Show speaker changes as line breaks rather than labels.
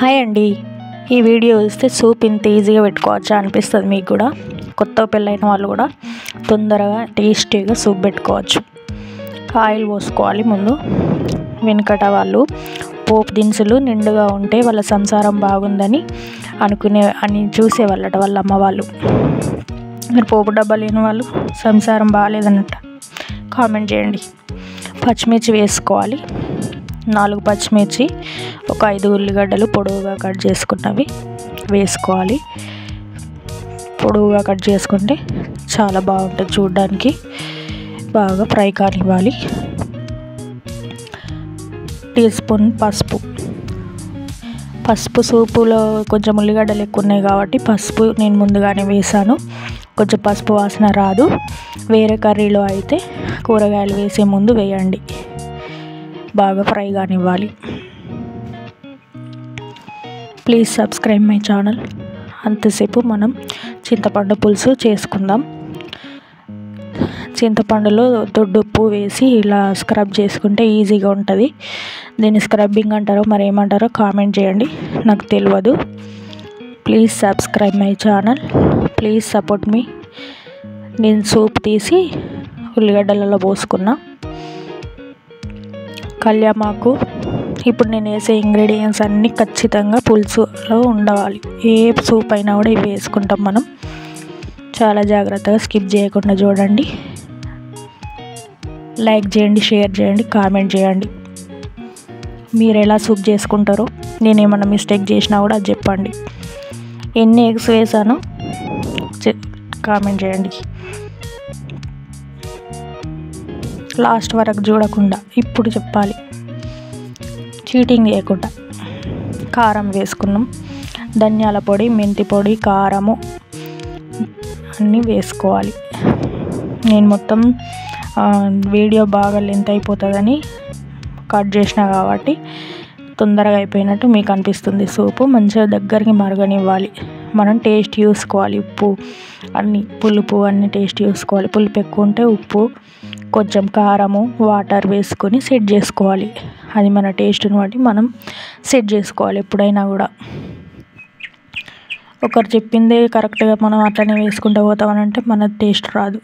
Hi అండి. ఈ video చూస్తే సూప్ ఇంత ఈజీగా పెట్టుకోవచ్చా అనిపిస్తుంది మీకు కూడా. కొత్త పెళ్ళైన వాళ్ళు కూడా తొందరగా టేస్టీగా సూప్ పెట్టుకోవచ్చు. ఆయిల్ పోసుకోవాలి ముందు. వెనకట వాళ్ళు పోపు దినుసులు నిండుగా ఉంటే వాళ్ళ సంసారం బాగుందని చూసేవాళ్ళట వాళ్ళ అమ్మ వాళ్ళు. మీరు పోపు డబ్బా లేని వాళ్ళు సంసారం బాగాలేదన్నట్టు కామెంట్ చేయండి. పచ్చిమిర్చి వేసుకోవాలి. 4 పచ్చిమిర్చి, ఒక 5 ఉల్లిగడ్డలు పొడవుగా కట్ చేసుకున్నవి వేసుకోవాలి. పొడవుగా కట్ చేసుకుంటే చాలా బాగుంటుంది చూడడానికి. బాగా ఫ్రై కానివ్వాలి. టీ స్పూన్ పసుపు సూపులో కొంచెం ఉల్లిగడ్డలు ఎక్కువ ఉన్నాయి కాబట్టి పసుపు నేను ముందుగానే వేసాను. కొంచెం పసుపు వాసన రాదు. వేరే కర్రీలో అయితే కూరగాయలు వేసే ముందు వేయండి. బాగా ఫ్రై కానివ్వాలి. Please subscribe my channel. అంతసేపు మనం చింతపండు పులుసు చేసుకుందాం. చింతపండులో దొడ్డుప్పు వేసి ఇలా స్క్రబ్ చేసుకుంటే ఈజీగా ఉంటుంది. దీన్ని స్క్రబ్బింగ్ అంటారో మరి ఏమంటారో కామెంట్ చేయండి, నాకు తెలియదు. Please subscribe my channel. Please support me. నేను సూప్ తీసి ఉల్లిగడ్డలలో పోసుకున్నా. కళ్యామాకు. ఇప్పుడు నేను వేసే ఇంగ్రీడియంట్స్ అన్నీ ఖచ్చితంగా పులుసులో ఉండవాలి. ఏ సూప్ అయినా కూడా ఇవి వేసుకుంటాం మనం. చాలా జాగ్రత్తగా స్కిప్ చేయకుండా చూడండి. లైక్ చేయండి, షేర్ చేయండి, కామెంట్ చేయండి. మీరు ఎలా సూప్ చేసుకుంటారో, నేనేమన్నా మిస్టేక్ చేసినా కూడా అది చెప్పండి. ఎన్ని ఎగ్స్ వేసానో కామెంట్ చేయండి. లాస్ట్ వరకు చూడకుండా ఇప్పుడు చెప్పాలి, చీటింగ్ చేయకుండా. కారం వేసుకున్నాం. ధనియాల పొడి, మెంతి పొడి, కారము అన్నీ వేసుకోవాలి. నేను మొత్తం వీడియో బాగా లెంత్ అయిపోతుందని కట్ చేసిన కాబట్టి తొందరగా అయిపోయినట్టు మీకు అనిపిస్తుంది. సూపు మంచిగా దగ్గరికి మరగనివ్వాలి. మనం టేస్ట్ చూసుకోవాలి. ఉప్పు అన్నీ, పులుపు అన్నీ టేస్ట్ చూసుకోవాలి. పులుపు ఎక్కువ ఉంటే ఉప్పు, కొంచెం కారము, వాటర్ వేసుకొని సెట్ చేసుకోవాలి. అది మన టేస్ట్ని బట్టి మనం సెట్ చేసుకోవాలి. ఎప్పుడైనా కూడా ఒకరు చెప్పిందే కరెక్ట్గా మనం అట్లనే వేసుకుంటూ పోతామనంటే మన టేస్ట్ రాదు.